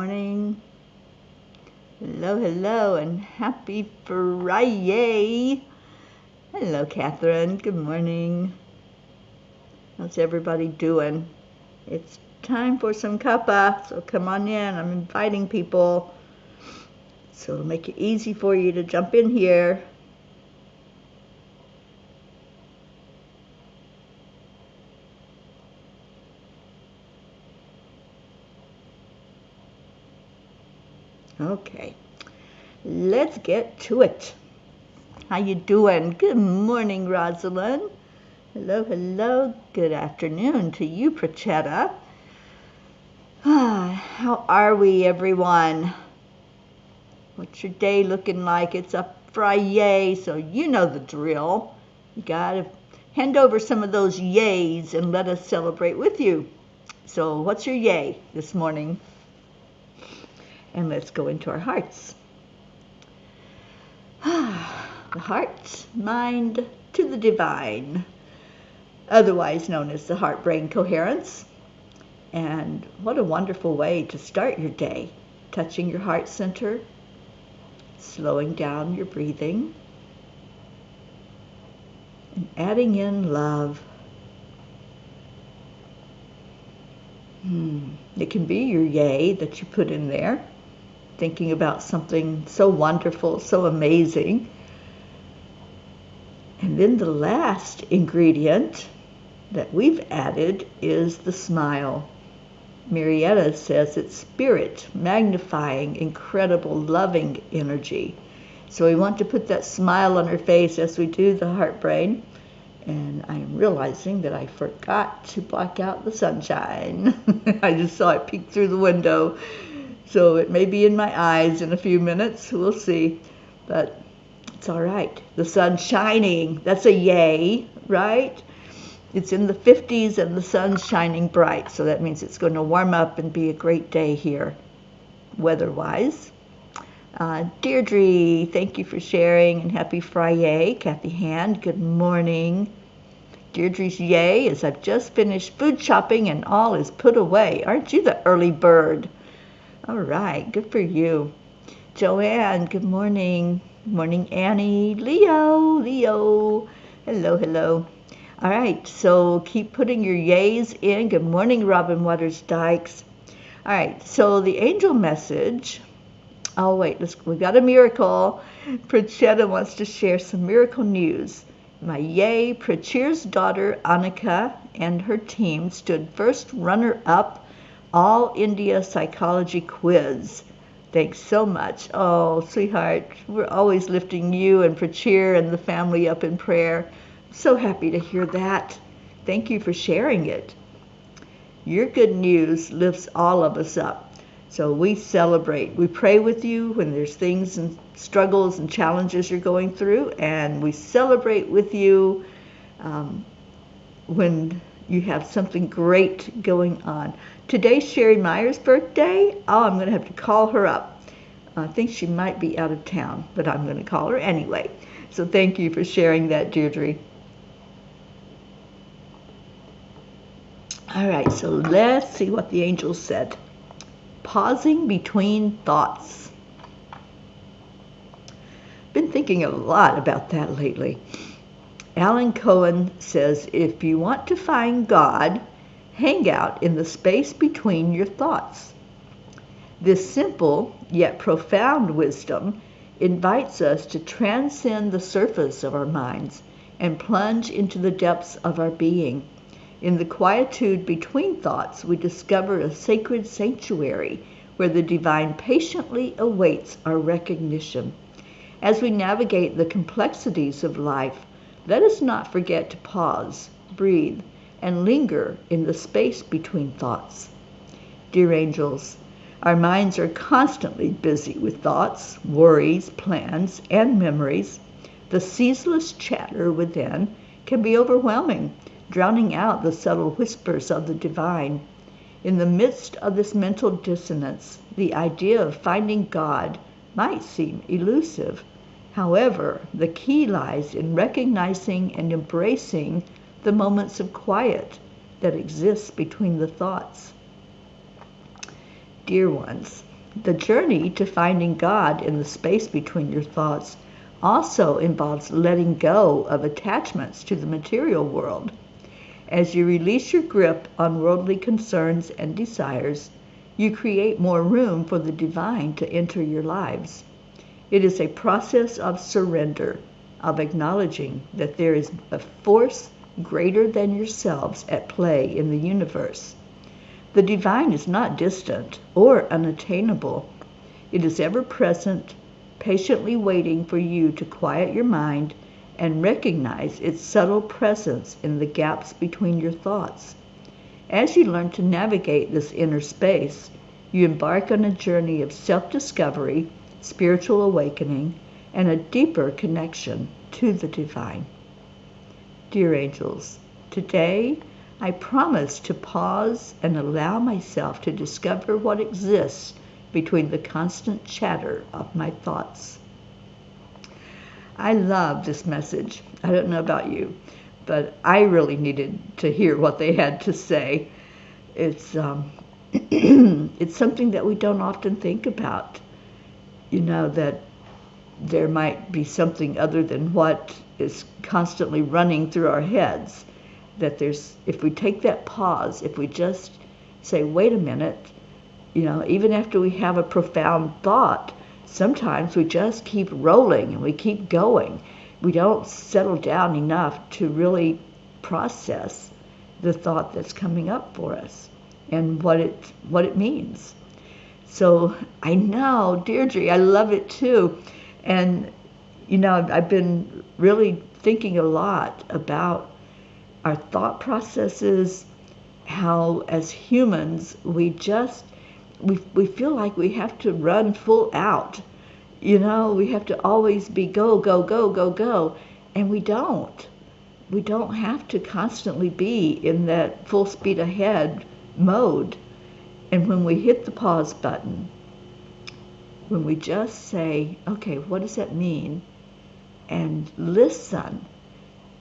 morning. Hello, hello, and happy Friday. Hello, Catherine. Good morning. How's everybody doing? It's time for some cuppa, so come on in. I'm inviting people, so it'll make it easy for you to jump in here. Okay, let's get to it. How you doing? Good morning, Rosalind. Hello, hello. Good afternoon to you, Prachetta. How are we, everyone? What's your day looking like? It's a Friday, so you know the drill. You gotta hand over some of those yays and let us celebrate with you. So what's your yay this morning? And let's go into our hearts. The heart, mind to the divine, otherwise known as the heart-brain coherence. And what a wonderful way to start your day, touching your heart center, slowing down your breathing, and adding in love. It can be your yay that you put in there, thinking about something so wonderful, so amazing. And then the last ingredient that we've added is the smile. Marietta says it's spirit, magnifying, incredible, loving energy. So we want to put that smile on our face as we do the heart brain. And I'm realizing that I forgot to block out the sunshine. I just saw it peek through the window. So it may be in my eyes in a few minutes. We'll see. But it's all right. The sun's shining. That's a yay, right? It's in the 50s and the sun's shining bright. So that means it's going to warm up and be a great day here, weather-wise. Deirdre, thank you for sharing, and happy Friday. Kathy Hand, good morning. Deirdre's yay is I've just finished food shopping and all is put away. Aren't you the early bird? All right, good for you. Joanne, good morning. Good morning, Annie. Leo. Hello, hello. All right, so keep putting your yays in. Good morning, Robin Waters Dykes. All right, so the angel message. Oh, wait, we got a miracle. Prachetta wants to share some miracle news. My yay, Prachir's daughter, Annika, and her team stood first runner-up All India Psychology Quiz. Thanks so much. Oh, sweetheart, we're always lifting you and Prachir and the family up in prayer. So happy to hear that. Thank you for sharing it. Your good news lifts all of us up. So we celebrate. We pray with you when there's things and struggles and challenges you're going through, and we celebrate with you when you have something great going on. Today's Sherry Meyer's birthday. Oh, I'm going to have to call her up. I think she might be out of town, but I'm going to call her anyway. So thank you for sharing that, Deirdre. All right, so let's see what the angels said. Pausing between thoughts. Been thinking a lot about that lately. Alan Cohen says, if you want to find God, hang out in the space between your thoughts. This simple yet profound wisdom invites us to transcend the surface of our minds and plunge into the depths of our being. In the quietude between thoughts, we discover a sacred sanctuary where the divine patiently awaits our recognition. As we navigate the complexities of life, let us not forget to pause, breathe, and linger in the space between thoughts. Dear angels, our minds are constantly busy with thoughts, worries, plans, and memories. The ceaseless chatter within can be overwhelming, drowning out the subtle whispers of the divine. In the midst of this mental dissonance, the idea of finding God might seem elusive. However, the key lies in recognizing and embracing the moments of quiet that exist between the thoughts. Dear ones, The journey to finding God in the space between your thoughts also involves letting go of attachments to the material world. As you release your grip on worldly concerns and desires, you create more room for the divine to enter your lives. It is a process of surrender, of acknowledging that there is a force greater than yourselves at play in the universe. The divine is not distant or unattainable. It is ever present, patiently waiting for you to quiet your mind and recognize its subtle presence in the gaps between your thoughts. As you learn to navigate this inner space, you embark on a journey of self-discovery, spiritual awakening, and a deeper connection to the divine. Dear angels, today I promise to pause and allow myself to discover what exists between the constant chatter of my thoughts. I love this message. I don't know about you, but I really needed to hear what they had to say. It's it's something that we don't often think about. You know, that there might be something other than what is constantly running through our heads. That there's, if we take that pause, if we just say, wait a minute, you know, even after we have a profound thought, sometimes we just keep rolling and we keep going. We don't settle down enough to really process the thought that's coming up for us and what it means. So I know, Deirdre, I love it too. And, you know, I've been really thinking a lot about our thought processes, how as humans we feel like we have to run full out. You know, we have to always be go, go, go, go, go. And we don't. We don't have to constantly be in that full speed ahead mode. And when we hit the pause button, when we just say, okay, what does that mean? And listen.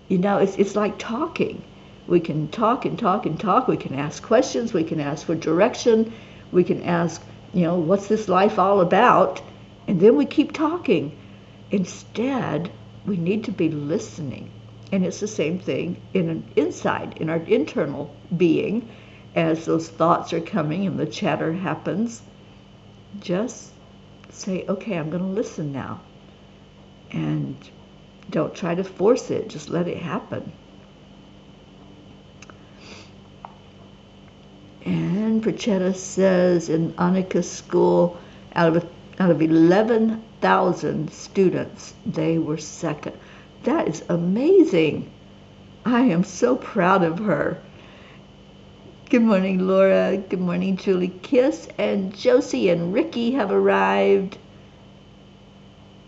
You know, it's like talking. We can talk and talk and talk. We can ask questions. We can ask for direction. We can ask, you know, what's this life all about? And then we keep talking. Instead, we need to be listening. And it's the same thing in our internal being. As those thoughts are coming and the chatter happens, just say, okay, I'm going to listen now. And don't try to force it. Just let it happen. And Prachetta says in Annika's school, out of 11,000 students, they were second. That is amazing. I am so proud of her. Good morning, Laura. Good morning, Julie Kiss. And Josie and Ricky have arrived.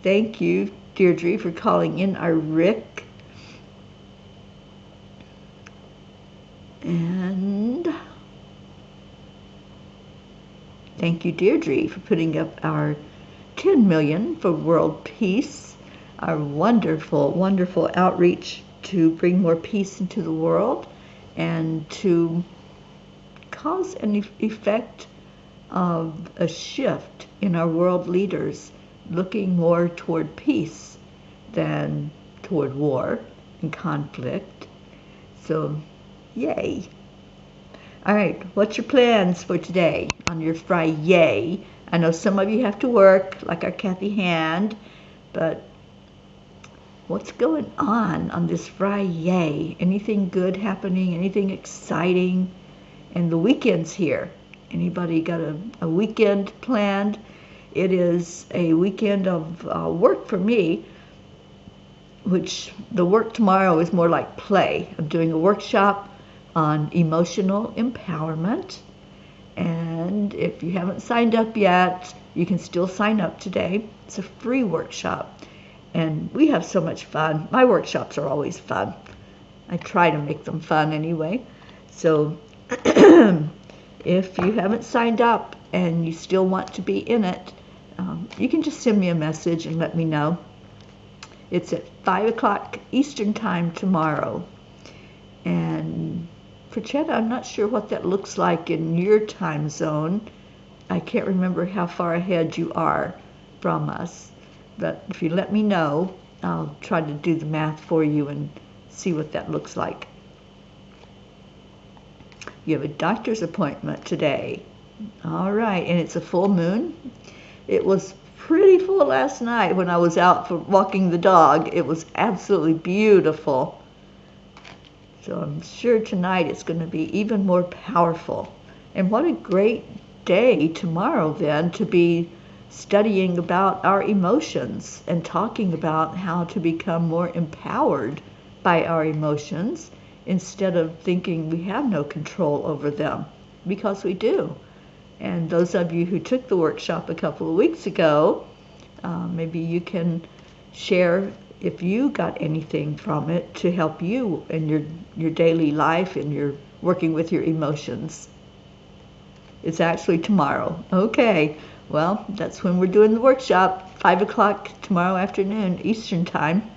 Thank you, Deirdre, for calling in our Rick. And thank you, Deirdre, for putting up our 10 million for world peace, our wonderful, wonderful outreach to bring more peace into the world and to cause an effect of a shift in our world leaders looking more toward peace than toward war and conflict. So, yay. All right, what's your plans for today on your Friday? I know some of you have to work, like our Kathy Hand, but what's going on this Friday? Anything good happening? Anything exciting? And the weekend's here. Anybody got a weekend planned? It is a weekend of work for me, which the work tomorrow is more like play. I'm doing a workshop on emotional empowerment. And if you haven't signed up yet, you can still sign up today. It's a free workshop. And we have so much fun. My workshops are always fun. I try to make them fun anyway. So if you haven't signed up and you still want to be in it, you can just send me a message and let me know. It's at 5 o'clock Eastern time tomorrow. And for Chet, I'm not sure what that looks like in your time zone. I can't remember how far ahead you are from us, but if you let me know, I'll try to do the math for you and see what that looks like. You have a doctor's appointment today. All right, and it's a full moon. It was pretty full last night when I was out for walking the dog. It was absolutely beautiful. So I'm sure tonight it's going to be even more powerful. And what a great day tomorrow then to be studying about our emotions and talking about how to become more empowered by our emotions instead of thinking we have no control over them, because we do. And those of you who took the workshop a couple of weeks ago, maybe you can share if you got anything from it to help you in your daily life and your working with your emotions. It's actually tomorrow. Okay, well, that's when we're doing the workshop, 5 o'clock tomorrow afternoon, Eastern Time.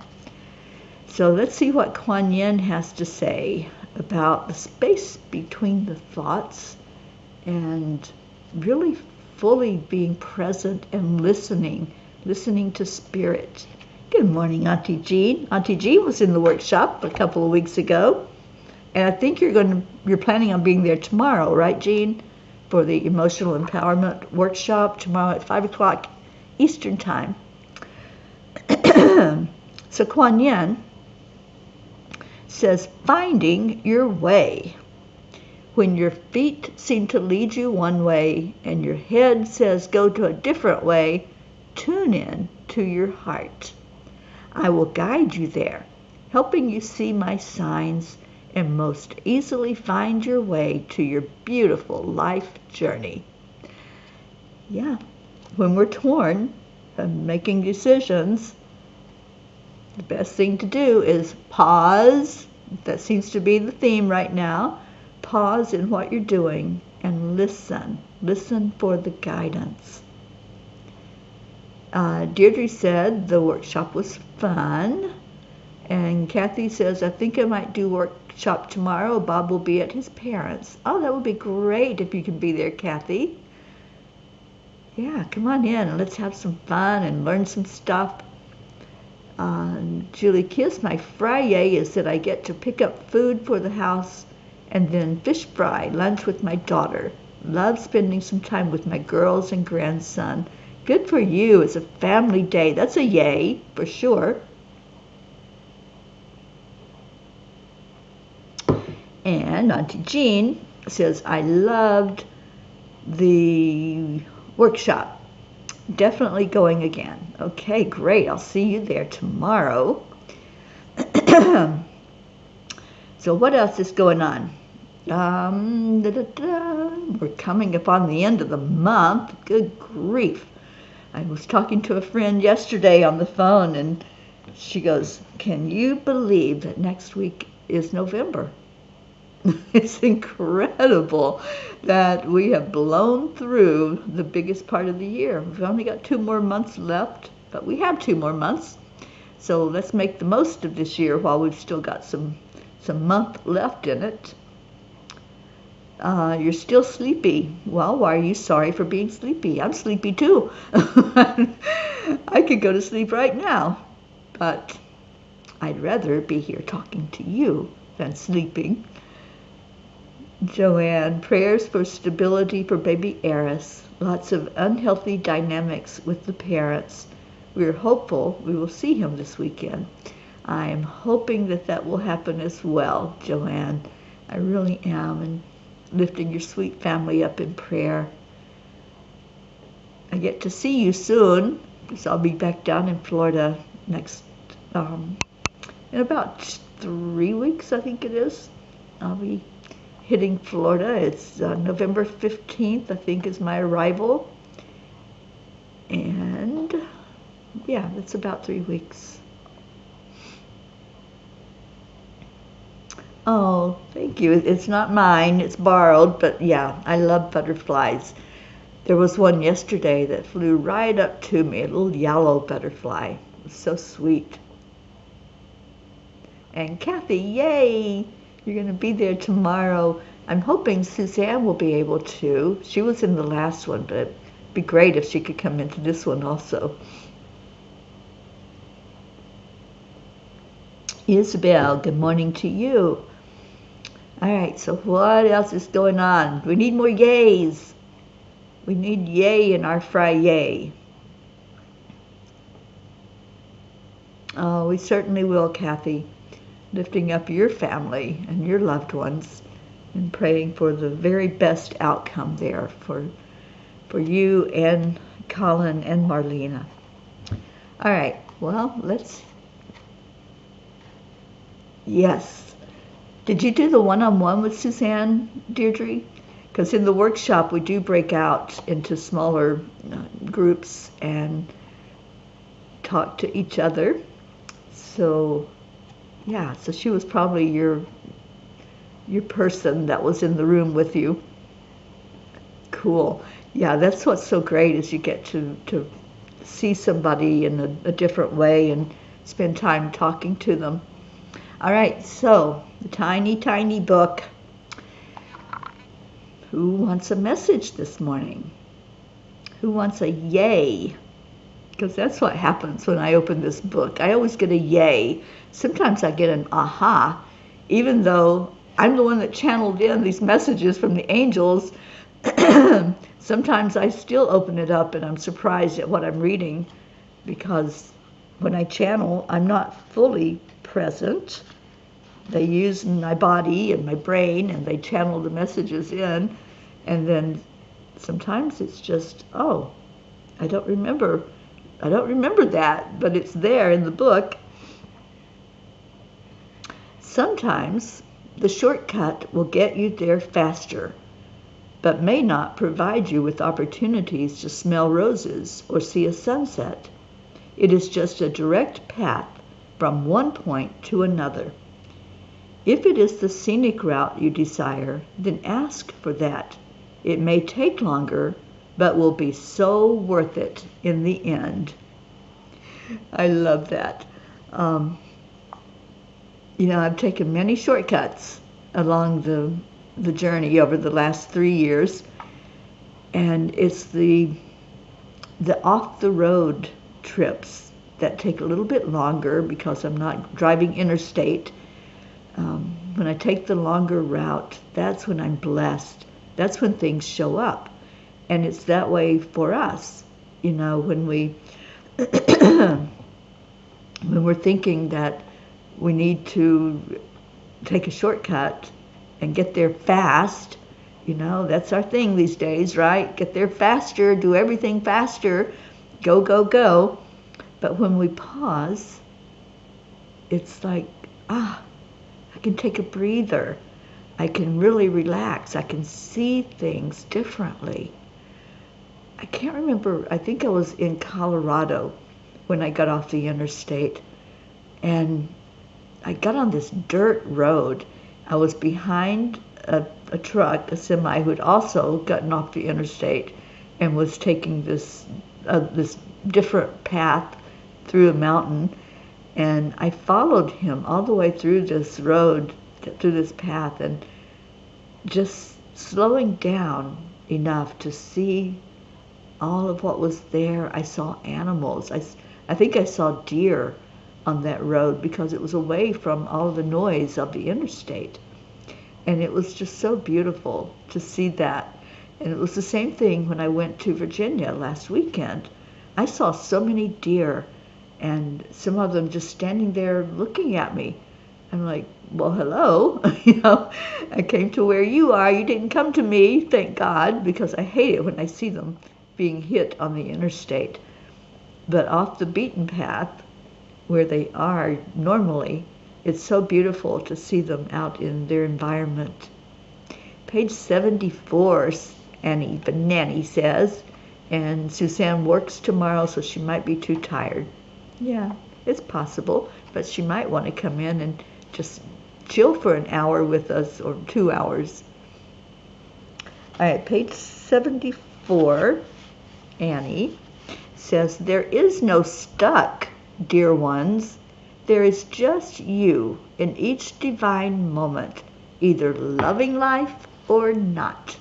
So let's see what Kuan Yin has to say about the space between the thoughts and really fully being present and listening to spirit. Good morning, Auntie Jean. Auntie Jean was in the workshop a couple of weeks ago, and I think you're planning on being there tomorrow, right, Jean, for the emotional empowerment workshop tomorrow at 5 o'clock Eastern Time. So Kuan Yin says, finding your way. When your feet seem to lead you one way and your head says go to a different way, tune in to your heart. I will guide you there, helping you see my signs and most easily find your way to your beautiful life journey. Yeah, when we're torn and making decisions, the best thing to do is pause. That seems to be the theme right now. Pause in what you're doing and listen. Listen for the guidance. Deirdre said the workshop was fun. And Kathy says, I think I might do workshop tomorrow. Bob will be at his parents'. Oh, that would be great if you can be there, Kathy. Yeah, come on in and let's have some fun and learn some stuff. Julie Kiss, my Friday is that I get to pick up food for the house and then fish fry lunch with my daughter. Love spending some time with my girls and grandson. Good for you. It's a family day. That's a yay, for sure. And Auntie Jean says, I loved the workshop. Definitely going again. Okay, great. I'll see you there tomorrow. So what else is going on? We're coming upon the end of the month. Good grief. I was talking to a friend yesterday on the phone, and she goes, can you believe that next week is November? It's incredible that we have blown through the biggest part of the year. We've only got 2 more months left, but we have 2 more months. So let's make the most of this year while we've still got some month left in it. You're still sleepy. Well, why are you sorry for being sleepy? I'm sleepy too. I could go to sleep right now, but I'd rather be here talking to you than sleeping. Joanne, prayers for stability for baby Eris. Lots of unhealthy dynamics with the parents. We're hopeful we will see him this weekend. I am hoping that will happen as well, Joanne. I really am, and lifting your sweet family up in prayer. I get to see you soon, because I'll be back down in Florida next, in about 3 weeks, I think it is. I'll be hitting Florida. It's November 15th, I think, is my arrival. And yeah, it's about 3 weeks. Oh, thank you. It's not mine, it's borrowed, but yeah, I love butterflies. There was one yesterday that flew right up to me, a little yellow butterfly. It was so sweet. And Kathy, yay! You're going to be there tomorrow I'm hoping Suzanne will be able to. She was in the last one, but it'd be great if she could come into this one also. Isabel, good morning to you. All right, so what else is going on? We need more yays. We need yay in our Friday. Oh, we certainly will, Kathy. Lifting up your family and your loved ones and praying for the very best outcome there for you and Colin and Marlena. All right, well, yes. Did you do the one-on-one with Suzanne, Deirdre? Because in the workshop, we do break out into smaller groups and talk to each other. So, yeah, so she was probably your person that was in the room with you. Cool. Yeah, that's what's so great is you get to see somebody in a different way and spend time talking to them. All right, so the tiny, tiny book. Who wants a message this morning? Who wants a yay? Because that's what happens when I open this book. I always get a yay. Sometimes I get an aha, even though I'm the one that channeled in these messages from the angels. Sometimes I still open it up and I'm surprised at what I'm reading, because when I channel, I'm not fully present. They use my body and my brain and they channel the messages in, and then sometimes it's just, oh, I don't remember that, but it's there in the book. Sometimes the shortcut will get you there faster, but may not provide you with opportunities to smell roses or see a sunset. It is just a direct path from one point to another. If it is the scenic route you desire, then ask for that. It may take longer, but will be so worth it in the end. I love that. I've taken many shortcuts along the journey over the last 3 years, and it's the off-the-road trips that take a little bit longer because I'm not driving interstate. When I take the longer route, that's when I'm blessed. That's when things show up. And it's that way for us, when we're thinking that we need to take a shortcut and get there fast. That's our thing these days, right? Get there faster, do everything faster, go, go, go. But when we pause, it's like, I can take a breather. I can really relax. I can see things differently. I can't remember, I think I was in Colorado when I got off the interstate, and I got on this dirt road. I was behind a truck, a semi, who had also gotten off the interstate and was taking this different path through a mountain. And I followed him all the way through this road, through this path, and just slowing down enough to see all of what was there. I saw animals. I think I saw deer on that road because it was away from all the noise of the interstate. And it was just so beautiful to see that. And it was the same thing when I went to Virginia last weekend. I saw so many deer, and some of them just standing there looking at me. I'm like, well, hello. I came to where you are. You didn't come to me, thank God, because I hate it when I see them being hit on the interstate. But off the beaten path, where they are normally, it's so beautiful to see them out in their environment. Page 74, Annie Banani says, and Suzanne works tomorrow, so she might be too tired. Yeah, it's possible, but she might want to come in and just chill for an hour with us, or 2 hours. All right, page 74, Annie says, there is no stuck, dear ones. There is just you in each divine moment, either loving life or not.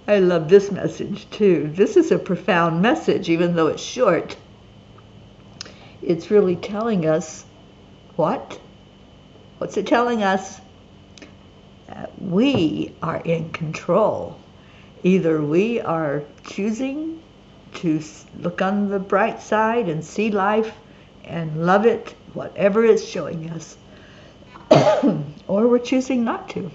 I love this message too. This is a profound message, even though it's short. It's really telling us what? What's it telling us? We are in control. Either we are choosing to look on the bright side and see life and love it, whatever it's showing us, or we're choosing not to.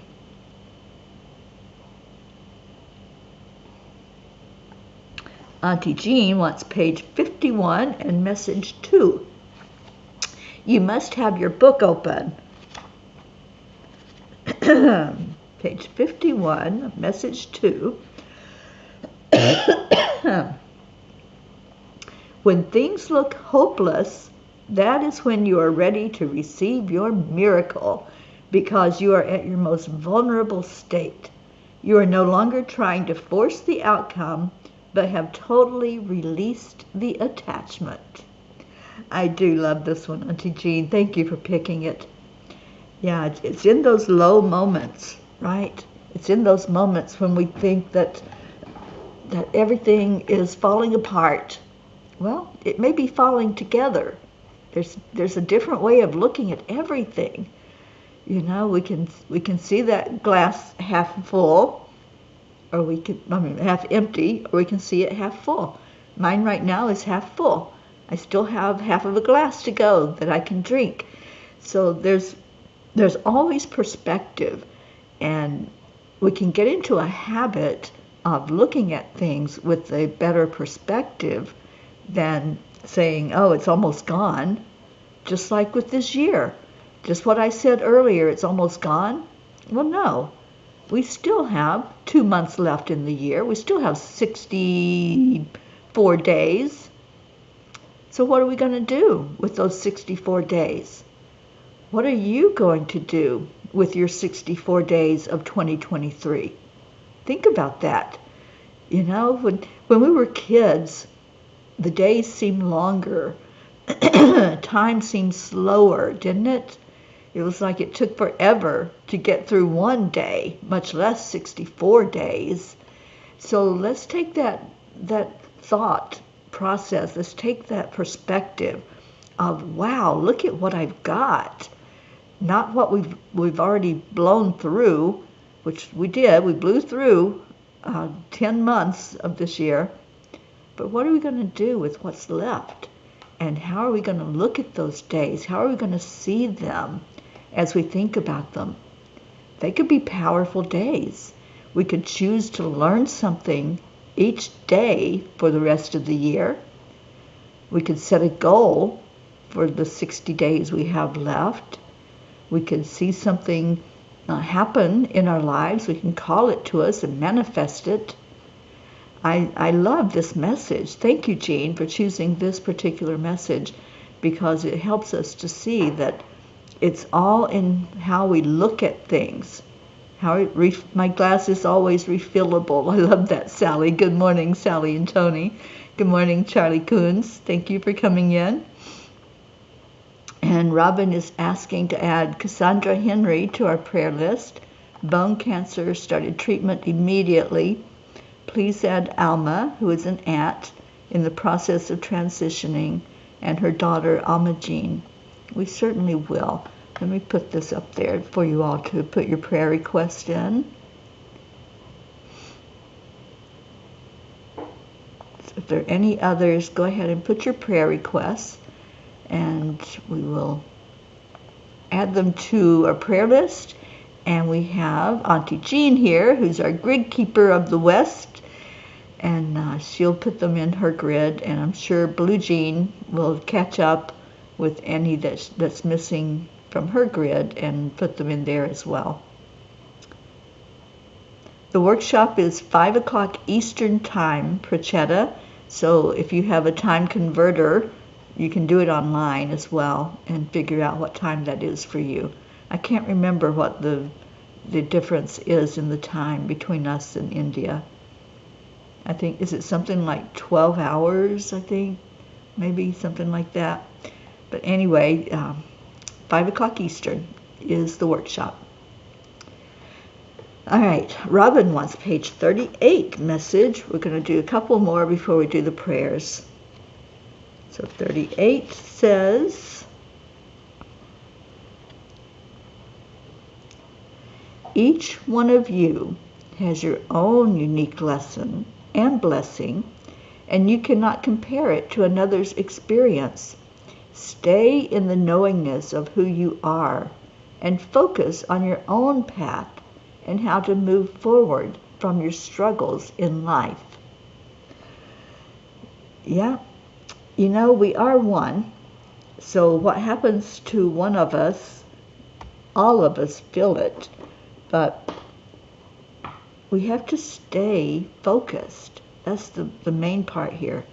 Auntie Jean wants page 51 and message 2. You must have your book open. Page 51, message 2. When things look hopeless, that is when you are ready to receive your miracle, because you are at your most vulnerable state. You are no longer trying to force the outcome, but have totally released the attachment. I do love this one, Auntie Jean. Thank you for picking it. Yeah, it's in those low moments, right? It's in those moments when we think that everything is falling apart. Well, it may be falling together. There's a different way of looking at everything. You know, we can see that glass half full, or half empty, or we can see it half full. Mine right now is half full. I still have half of a glass to go that I can drink. So there's always perspective, and we can get into a habit of looking at things with a better perspective than saying, oh, it's almost gone. Just like with this year. Just what I said earlier, it's almost gone. Well, no. We still have 2 months left in the year. We still have 64 days. So what are we going to do with those 64 days? What are you going to do with your 64 days of 2023? Think about that. You know, when we were kids, the days seemed longer. Time seemed slower, didn't it? It was like it took forever to get through one day, much less 64 days. So let's take that thought process, let's take that perspective of, wow, look at what I've got. Not what we've already blown through, which we did. We blew through 10 months of this year. But what are we going to do with what's left? And how are we going to look at those days? How are we going to see them as we think about them? They could be powerful days. We could choose to learn something each day for the rest of the year. We could set a goal for the 60 days we have left. We could see something happen in our lives. We can call it to us and manifest it. I love this message. Thank you, Jean, for choosing this particular message, because it helps us to see that it's all in how we look at things. My glass is always refillable. I love that, Sally. Good morning, Sally and Tony. Good morning, Charlie Coons. Thank you for coming in. And Robin is asking to add Cassandra Henry to our prayer list. Bone cancer, started treatment immediately. Please add Alma, who is an aunt in the process of transitioning, and her daughter, Alma Jean. We certainly will. Let me put this up there for you all to put your prayer request in. So if there are any others, go ahead and put your prayer requests, and we will add them to our prayer list. And we have Auntie Jean here, who's our grid keeper of the West, and she'll put them in her grid, and I'm sure Blue Jean will catch up with any that's missing from her grid and put them in there as well. The workshop is 5 o'clock Eastern Time, Prachetta, so if you have a time converter, you can do it online as well and figure out what time that is for you. I can't remember what the difference is in the time between us and India. I think, is it something like 12 hours, I think? Maybe something like that. But anyway, 5 o'clock Eastern is the workshop. All right, Robin wants page 38 message. We're going to do a couple more before we do the prayers. So 38 says, each one of you has your own unique lesson and blessing, and you cannot compare it to another's experience. Stay in the knowingness of who you are and focus on your own path and how to move forward from your struggles in life. Yeah, you know, we are one. So what happens to one of us, all of us feel it, but we have to stay focused. That's the main part here.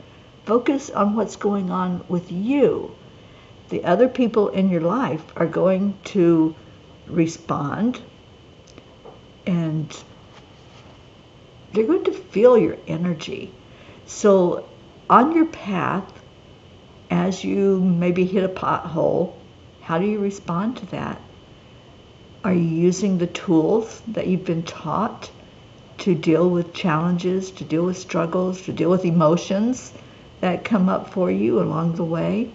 Focus on what's going on with you. The other people in your life are going to respond, and they're going to feel your energy. So on your path, as you maybe hit a pothole, how do you respond to that? Are you using the tools that you've been taught to deal with challenges, to deal with struggles, to deal with emotions that come up for you along the way?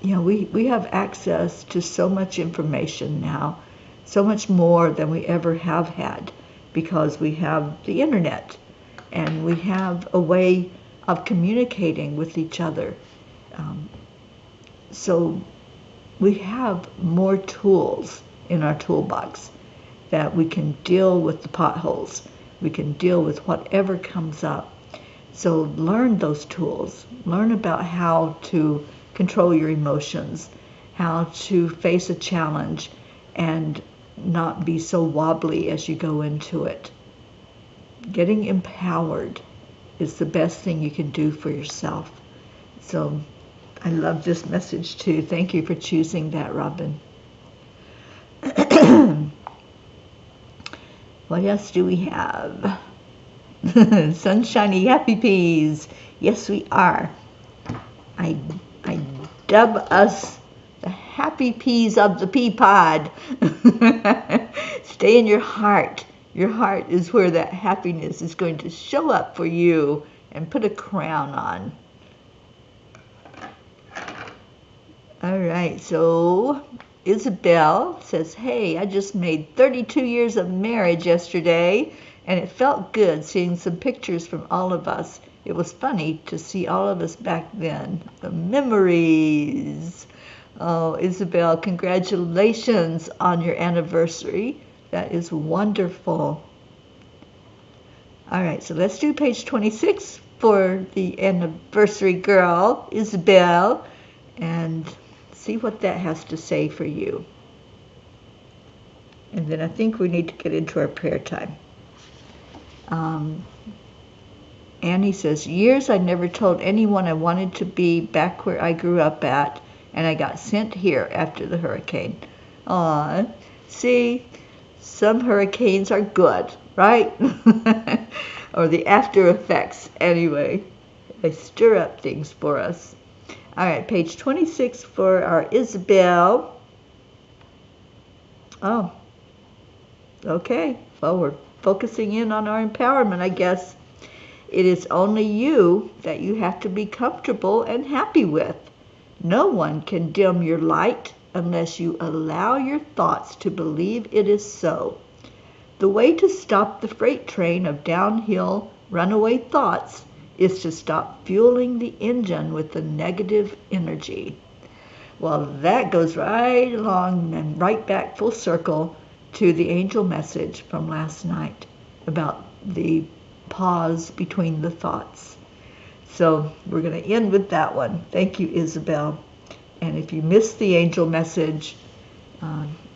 You know, we have access to so much information now, so much more than we ever have had, because we have the internet and we have a way of communicating with each other. So we have more tools in our toolbox that we can deal with the potholes. We can deal with whatever comes up. So learn those tools. Learn about how to control your emotions, how to face a challenge and not be so wobbly as you go into it. Getting empowered is the best thing you can do for yourself. So I love this message too. Thank you for choosing that, Robin. What else do we have? Sunshiny happy peas. Yes, we are. I dub us the happy peas of the pea pod. Stay in your heart. Your heart is where that happiness is going to show up for you and put a crown on. All right, so Isabel says, hey, I just made 32 years of marriage yesterday, and it felt good seeing some pictures from all of us. It was funny to see all of us back then. The memories. Oh, Isabel, congratulations on your anniversary. That is wonderful. All right, so let's do page 26 for the anniversary girl, Isabel, and see what that has to say for you. And then I think we need to get into our prayer time. Annie says, years I never told anyone I wanted to be back where I grew up at, and I got sent here after the hurricane. Aw, see, some hurricanes are good, right? Or the after effects, anyway. They stir up things for us. All right, page 26 for our Isabel. Oh, okay. Well, we're focusing in on our empowerment, I guess. It is only you that you have to be comfortable and happy with. No one can dim your light unless you allow your thoughts to believe it is so. The way to stop the freight train of downhill runaway thoughts is to stop fueling the engine with the negative energy. Well, that goes right along and right back full circle to the angel message from last night about the pause between the thoughts. So we're going to end with that one. Thank you, Isabel. And if you missed the angel message,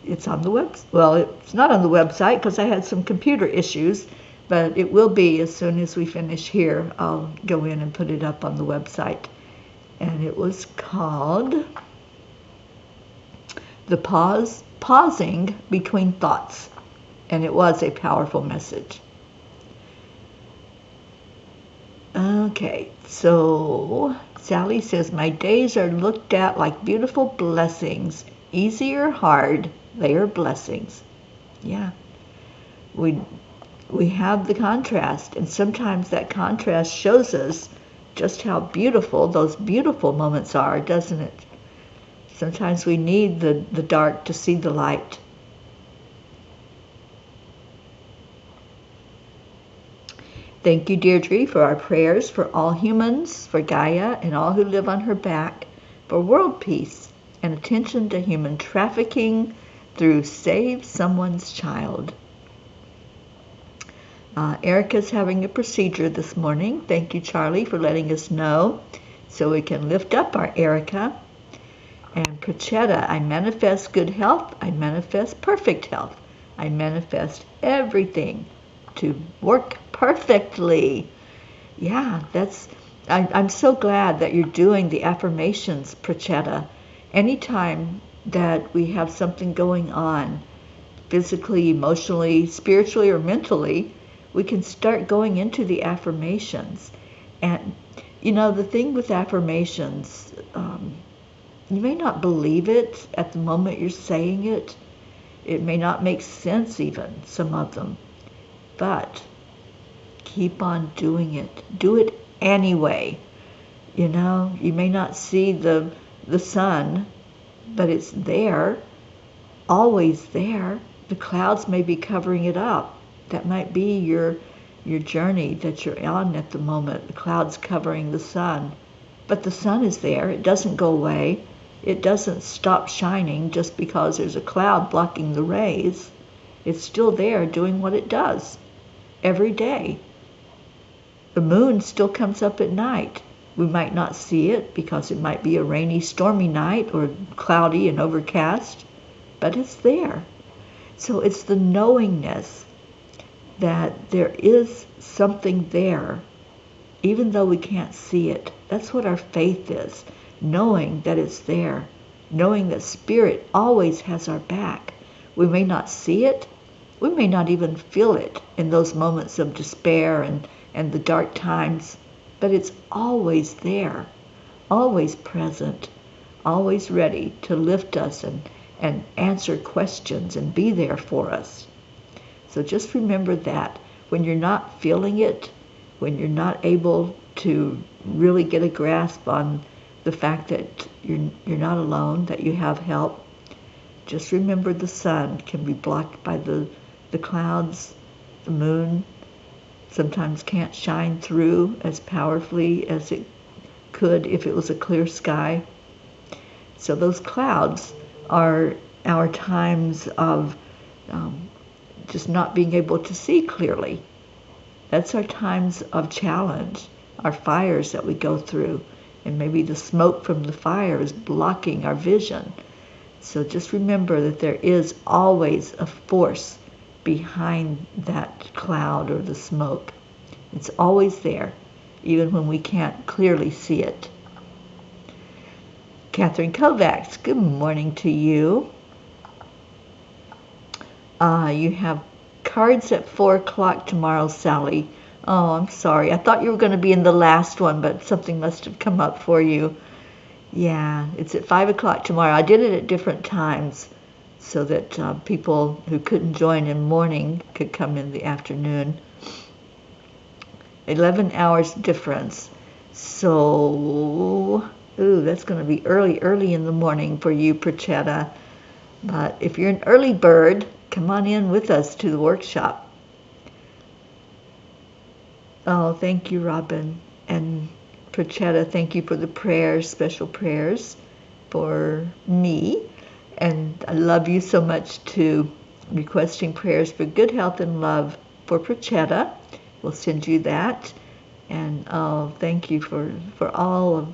it's on the website. Well, it's not on the website because I had some computer issues, but it will be as soon as we finish here. I'll go in and put it up on the website. And it was called The Pausing Between Thoughts. And it was a powerful message. Okay, so Sally says, my days are looked at like beautiful blessings. Easy or hard, they are blessings. Yeah. We have the contrast, and sometimes that contrast shows us just how beautiful those beautiful moments are, doesn't it? Sometimes we need the dark to see the light. Thank you, Deirdre, for our prayers for all humans, for Gaia and all who live on her back, for world peace and attention to human trafficking through Save Someone's Child. Erica's having a procedure this morning. Thank you, Charlie, for letting us know so we can lift up our Erica. And Prachetta, I manifest good health. I manifest perfect health. I manifest everything to work perfectly. Yeah, I'm so glad that you're doing the affirmations, Prachetta. Anytime that we have something going on, physically, emotionally, spiritually, or mentally, we can start going into the affirmations. And, the thing with affirmations, you may not believe it at the moment you're saying it. It may not make sense even, some of them. But keep on doing it. Do it anyway. You may not see the sun, but it's there, always there. The clouds may be covering it up. That might be your journey that you're on at the moment, the clouds covering the sun. But the sun is there. It doesn't go away. It doesn't stop shining just because there's a cloud blocking the rays. It's still there doing what it does every day. The moon still comes up at night. We might not see it because it might be a rainy, stormy night or cloudy and overcast, but it's there. So it's the knowingness that there is something there, even though we can't see it. That's what our faith is, knowing that it's there, knowing that Spirit always has our back. We may not see it, we may not even feel it in those moments of despair and the dark times, but it's always there, always present, always ready to lift us and answer questions and be there for us. So just remember that when you're not feeling it, when you're not able to really get a grasp on the fact that you're not alone, that you have help, just remember the sun can be blocked by the clouds. The moon sometimes can't shine through as powerfully as it could if it was a clear sky. So those clouds are our times of just not being able to see clearly. That's our times of challenge, our fires that we go through, and maybe the smoke from the fire is blocking our vision. So just remember that there is always a force behind that cloud or the smoke. It's always there, even when we can't clearly see it. Catherine Kovacs, good morning to you. You have cards at 4 o'clock tomorrow, Sally. Oh, I'm sorry. I thought you were going to be in the last one, but something must have come up for you. Yeah, it's at 5 o'clock tomorrow. I did it at different times so that people who couldn't join in morning could come in the afternoon. 11 hours difference. So, that's going to be early in the morning for you, Prachetta. But if you're an early bird, come on in with us to the workshop. Oh, thank you, Robin. And Prachetta, thank you for the prayers, special prayers for me. And I love you so much too. Requesting prayers for good health and love for Prachetta. We'll send you that. And thank you for all of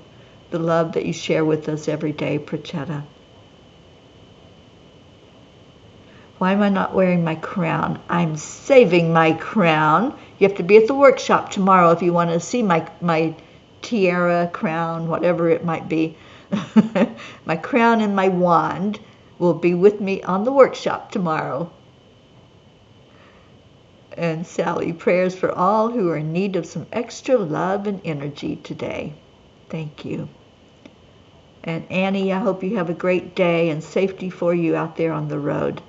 the love that you share with us every day, Prachetta. Why am I not wearing my crown? I'm saving my crown. You have to be at the workshop tomorrow if you want to see my tiara, crown, whatever it might be. My crown and my wand will be with me on the workshop tomorrow. And Sally, prayers for all who are in need of some extra love and energy today. Thank you. And Annie, I hope you have a great day and safety for you out there on the road.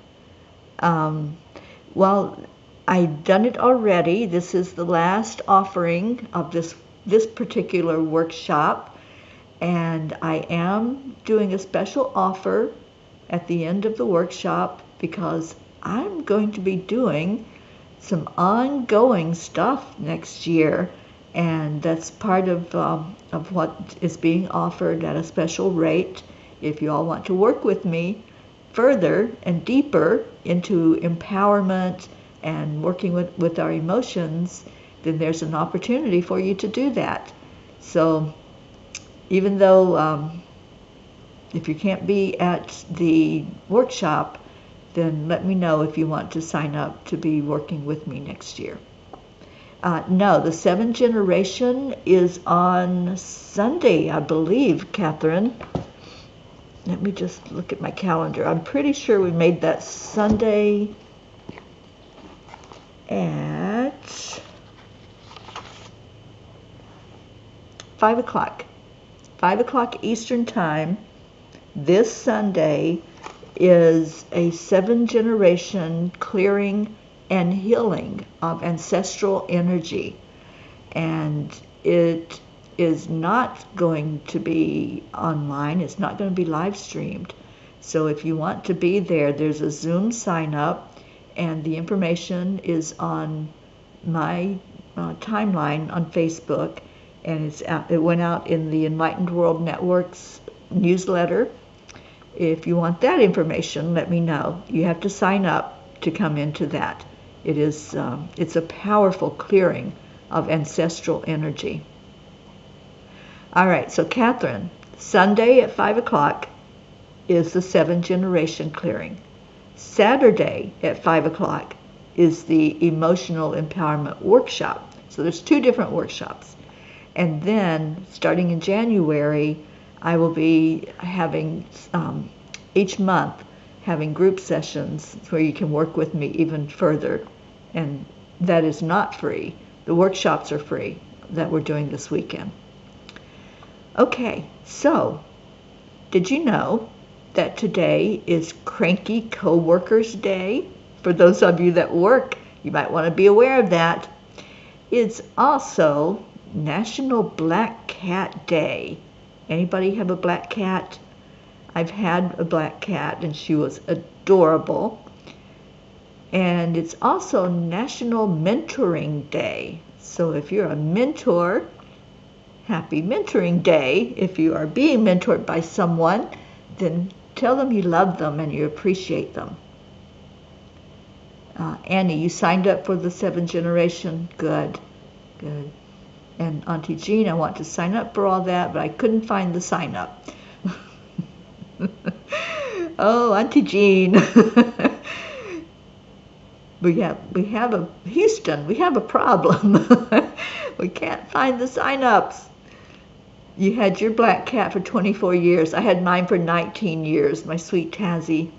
Well, I've done it already. This is the last offering of this particular workshop, and I am doing a special offer at the end of the workshop because I'm going to be doing some ongoing stuff next year, and that's part of what is being offered at a special rate. If you all want to work with me further and deeper into empowerment and working with our emotions, then there's an opportunity for you to do that. So even though if you can't be at the workshop, then let me know if you want to sign up to be working with me next year. No, the 7th generation is on Sunday, I believe, Catherine. Let me just look at my calendar. I'm pretty sure we made that Sunday at 5 o'clock. 5 o'clock Eastern Time. This Sunday is a 7th generation clearing and healing of ancestral energy. And it is not going to be online. It's not going to be live streamed. So if you want to be there, there's a Zoom sign up, and the information is on my timeline on Facebook, and it went out in the Enlightened World Network's newsletter. If you want that information, let me know. You have to sign up to come into that. It's a powerful clearing of ancestral energy. All right, so Catherine, Sunday at 5 o'clock is the 7th generation clearing. Saturday at 5 o'clock is the emotional empowerment workshop. So there's 2 different workshops. And then starting in January, I will be having each month having group sessions where you can work with me even further. And that is not free. The workshops are free that we're doing this weekend. Okay, so did you know that today is Cranky Coworkers Day? For those of you that work, you might want to be aware of that. It's also National Black Cat Day. Anybody have a black cat? I've had a black cat and she was adorable. And it's also National Mentoring Day. So if you're a mentor, happy Mentoring Day. If you are being mentored by someone, then tell them you love them and you appreciate them. Annie, you signed up for the 7th generation? Good, good. And Auntie Jean, I want to sign up for all that, but I couldn't find the sign up. Oh, Auntie Jean. we have a Houston, we have a problem. We can't find the sign-ups. You had your black cat for 24 years. I had mine for 19 years, my sweet Tazzy.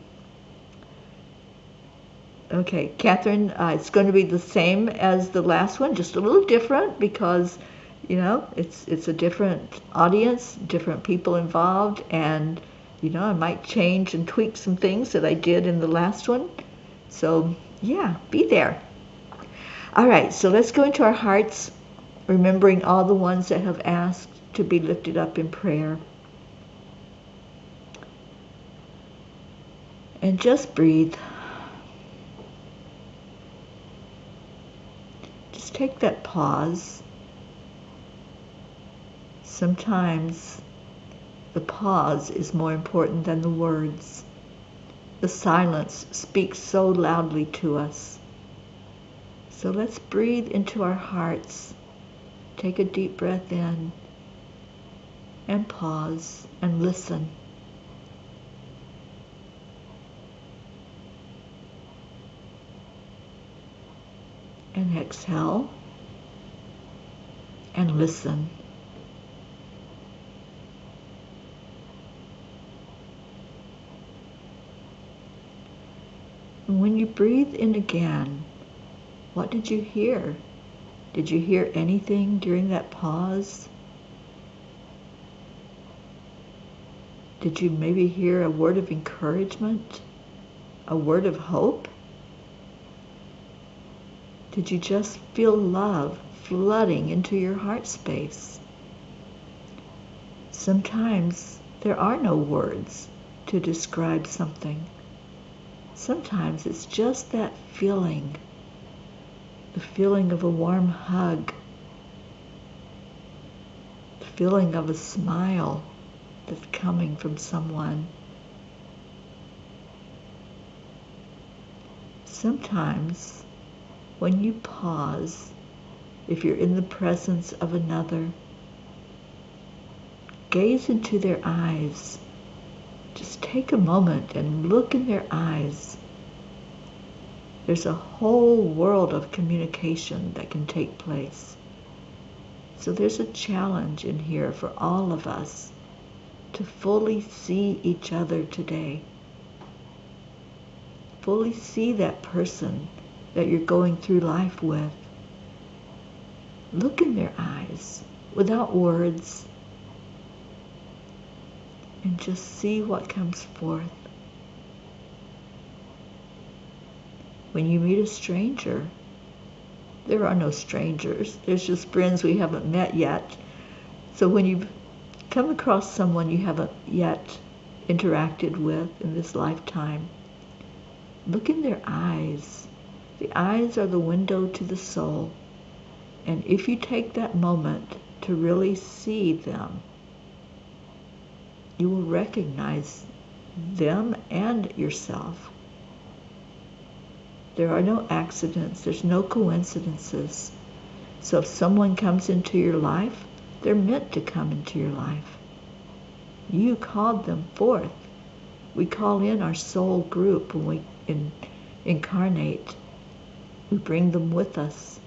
Okay, Catherine, it's going to be the same as the last one, just a little different because, you know, it's a different audience, different people involved, and, you know, I might change and tweak some things that I did in the last one. So, yeah, be there. All right, so let's go into our hearts, remembering all the ones that have asked to be lifted up in prayer. And just breathe. Just take that pause. Sometimes the pause is more important than the words. The silence speaks so loudly to us. So let's breathe into our hearts. Take a deep breath in and pause and listen. And exhale and listen. And when you breathe in again, what did you hear? Did you hear anything during that pause? Did you maybe hear a word of encouragement? A word of hope? Did you just feel love flooding into your heart space? Sometimes there are no words to describe something. Sometimes it's just that feeling, the feeling of a warm hug, the feeling of a smile that's coming from someone. Sometimes when you pause, if you're in the presence of another, gaze into their eyes. Just take a moment and look in their eyes. There's a whole world of communication that can take place. So there's a challenge in here for all of us to fully see each other today. Fully see that person that you're going through life with. Look in their eyes without words and just see what comes forth. When you meet a stranger, there are no strangers. There's just friends we haven't met yet. So when you come across someone you haven't yet interacted with in this lifetime, look in their eyes. The eyes are the window to the soul. And if you take that moment to really see them, you will recognize them and yourself. There are no accidents. There's no coincidences. So if someone comes into your life, they're meant to come into your life. You called them forth. We call in our soul group when we incarnate. We bring them with us,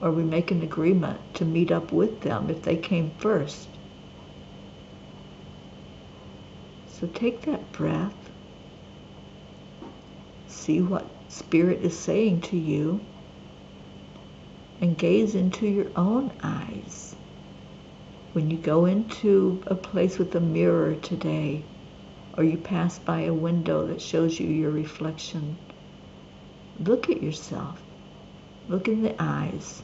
or we make an agreement to meet up with them if they came first. So take that breath. See what Spirit is saying to you, and gaze into your own eyes. When you go into a place with a mirror today, or you pass by a window that shows you your reflection, look at yourself. Look in the eyes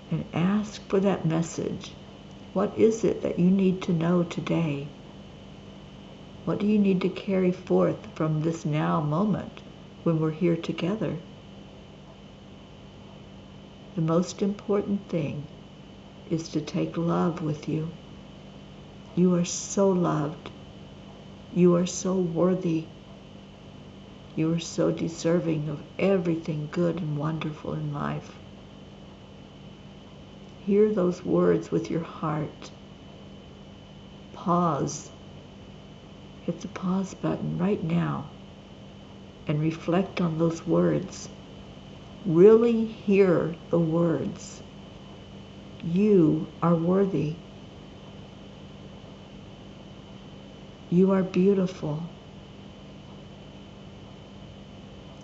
and ask for that message. What is it that you need to know today? What do you need to carry forth from this now moment when we're here together? The most important thing is to take love with you. You are so loved. You are so worthy. You are so deserving of everything good and wonderful in life. Hear those words with your heart. Pause. Hit the pause button right now and reflect on those words. Really hear the words. You are worthy. You are beautiful.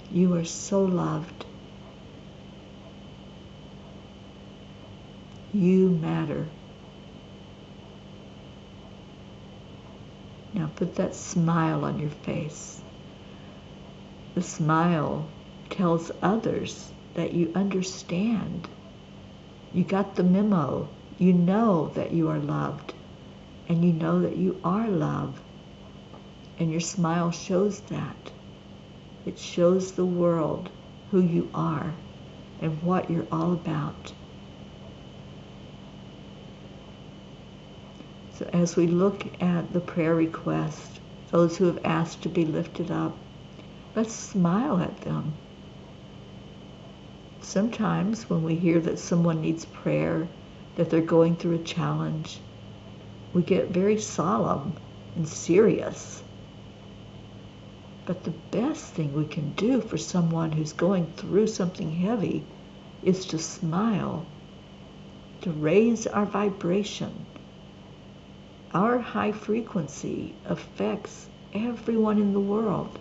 You are so loved. You matter. Now put that smile on your face. The smile tells others that you understand. You got the memo. You know that you are loved. And you know that you are love. And your smile shows that. It shows the world who you are and what you're all about. So as we look at the prayer request, those who have asked to be lifted up, let's smile at them. Sometimes when we hear that someone needs prayer, that they're going through a challenge, we get very solemn and serious. But the best thing we can do for someone who's going through something heavy is to smile, to raise our vibration. Our high frequency affects everyone in the world.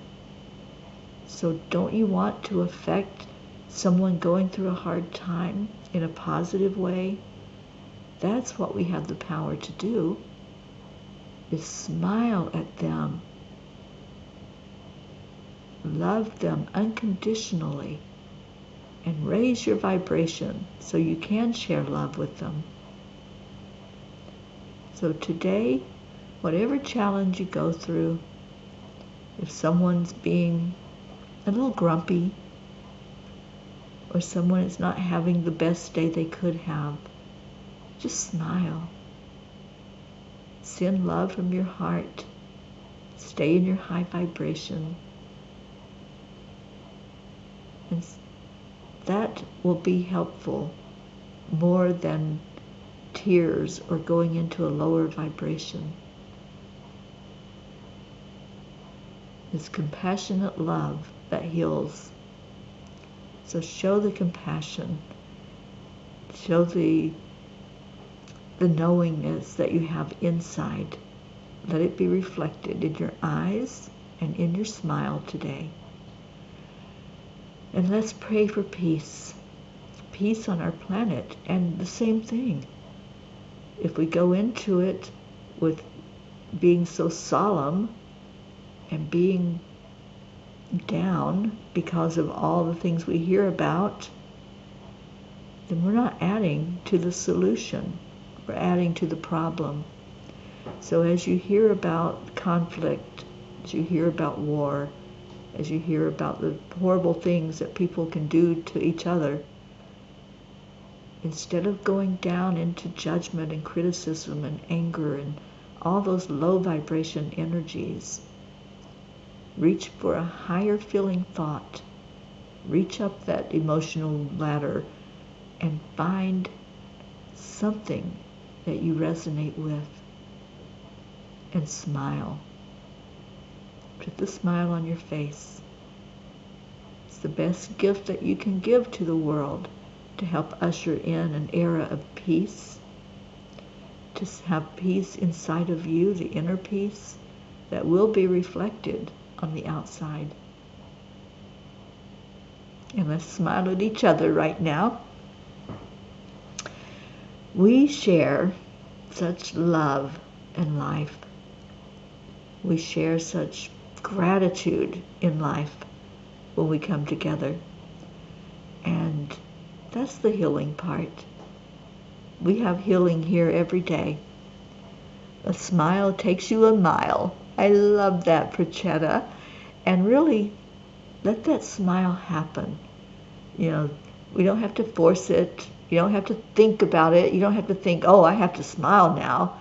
So don't you want to affect someone going through a hard time in a positive way? That's what we have the power to do, is smile at them. Love them unconditionally and raise your vibration so you can share love with them. So today, whatever challenge you go through, if someone's being a little grumpy, or someone is not having the best day they could have, just smile. Send love from your heart. Stay in your high vibration. And that will be helpful more than tears or going into a lower vibration. It's compassionate love that heals. So show the compassion. Show the knowingness that you have inside. Let it be reflected in your eyes and in your smile today. And let's pray for peace. Peace on our planet. And the same thing. If we go into it with being so solemn and being down because of all the things we hear about, then we're not adding to the solution. We're adding to the problem. So as you hear about conflict, as you hear about war, as you hear about the horrible things that people can do to each other, instead of going down into judgment and criticism and anger and all those low vibration energies, reach for a higher feeling thought. Reach up that emotional ladder and find something that you resonate with. And smile. Put the smile on your face. It's the best gift that you can give to the world to help usher in an era of peace. To have peace inside of you, the inner peace, that will be reflected on the outside. And let's smile at each other right now. We share such love and life. We share such gratitude in life when we come together. And that's the healing part. We have healing here every day. A smile takes you a mile. I love that, Prachetta. And really, let that smile happen. You know, we don't have to force it. You don't have to think about it. You don't have to think, oh, I have to smile now.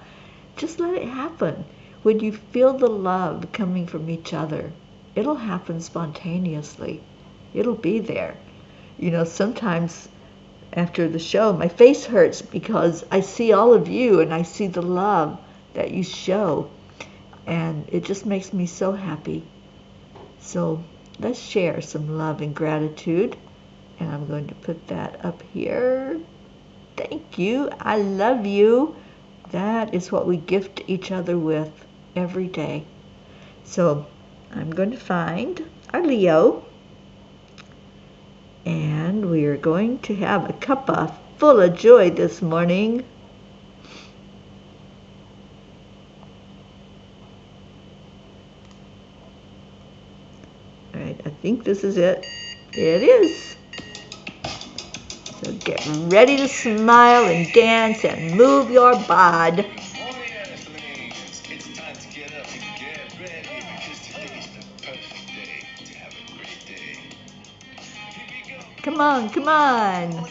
Just let it happen. When you feel the love coming from each other, it'll happen spontaneously. It'll be there. You know, sometimes after the show, my face hurts because I see all of you and I see the love that you show. And it just makes me so happy. So let's share some love and gratitude. And I'm going to put that up here. Thank you. I love you. That is what we gift each other with every day. So I'm going to find our Leo. And we are going to have a cuppa full of joy this morning. All right, I think this is it. It is. So get ready to smile and dance and move your bod. Come on, come on.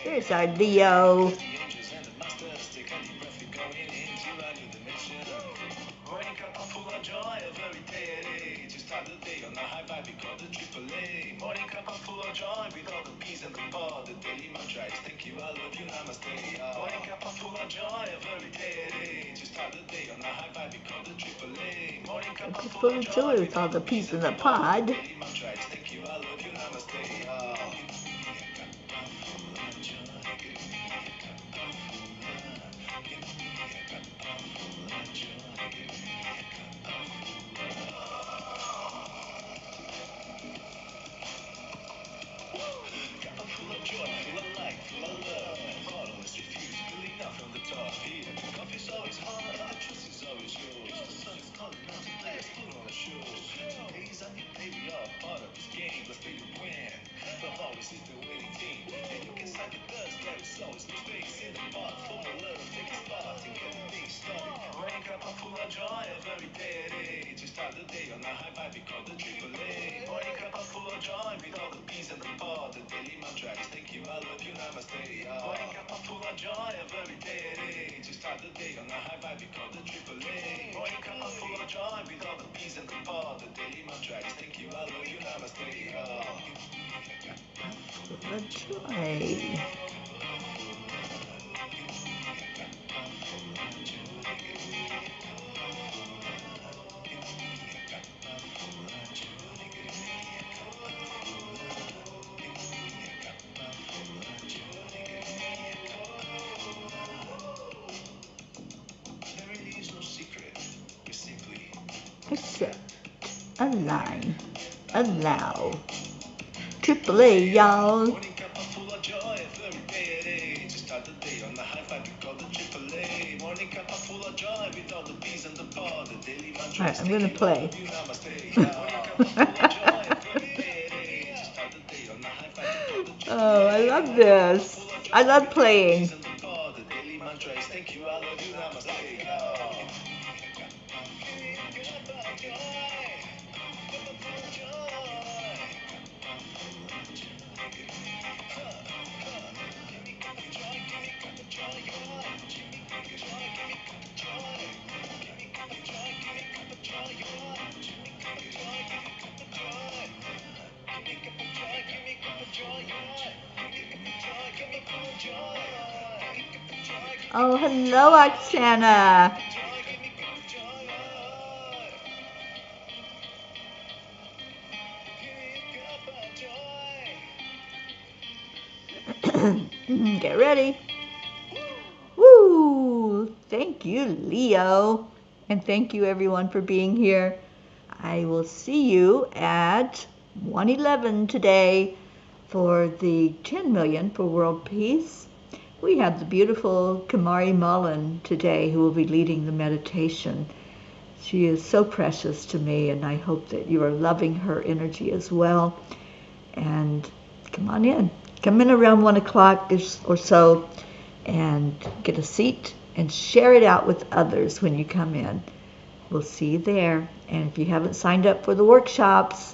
Here's our Leo. Morning Cuppa full of joy every day. Just start the day on a high vibe, we call the AAA. Morning Cuppa full of joy with all the peace and the power. The daily mantra is thank you, I love you, namaste. Morning Cuppa full of joy every day. Just start the day on a high vibe, we call the AAA. Morning Cuppa full of joy with all the peace in the pod. The daily mantra is thank you, I love you, namaste. joy with all the peace and the power, the daily mantras. Thank you, I love you, namaste. Morning cuppa full of joy every day. To start the day on a high vibe, we call the AAA. Morning cuppa full of joy with all the peace and the power, the daily mantras. Thank you, I love you, namaste. Full of joy. Accept, align, allow. AAA, y'all. Morning cuppa full of joy every day. To start the day on the high five, we call the AAA. Morning cuppa full of joy with all the peace and the power, the daily mantras. All right, I'm going to play. Oh, I love this. I love playing. Oh, hello, Oksana. Get ready. Woo! Thank you, Leo. And thank you, everyone, for being here. I will see you at 1:11 today for the 10 million for world peace. We have the beautiful Kamari Mullen today who will be leading the meditation. She is so precious to me, and I hope that you are loving her energy as well. And come on in. Come in around 1 o'clock or so and get a seat and share it out with others when you come in. We'll see you there. And if you haven't signed up for the workshops,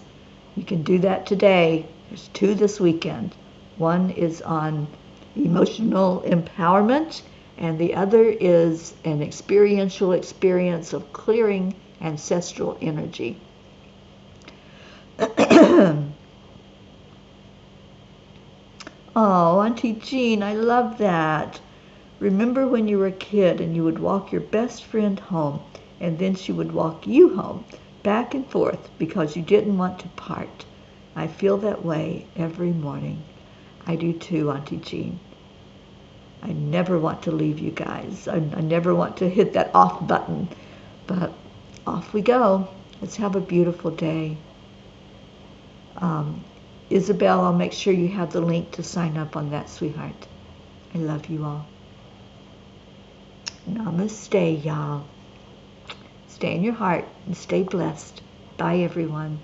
you can do that today. There's 2 this weekend. One is on emotional empowerment, and the other is an experiential experience of clearing ancestral energy. Oh, Auntie Jean, I love that. Remember when you were a kid and you would walk your best friend home, and then she would walk you home, back and forth, because you didn't want to part. I feel that way every morning. I do too, Auntie Jean. I never want to leave you guys. I never want to hit that off button. But off we go. Let's have a beautiful day. Isabel, I'll make sure you have the link to sign up on that, sweetheart. I love you all. Namaste, y'all. Stay in your heart and stay blessed. Bye, everyone.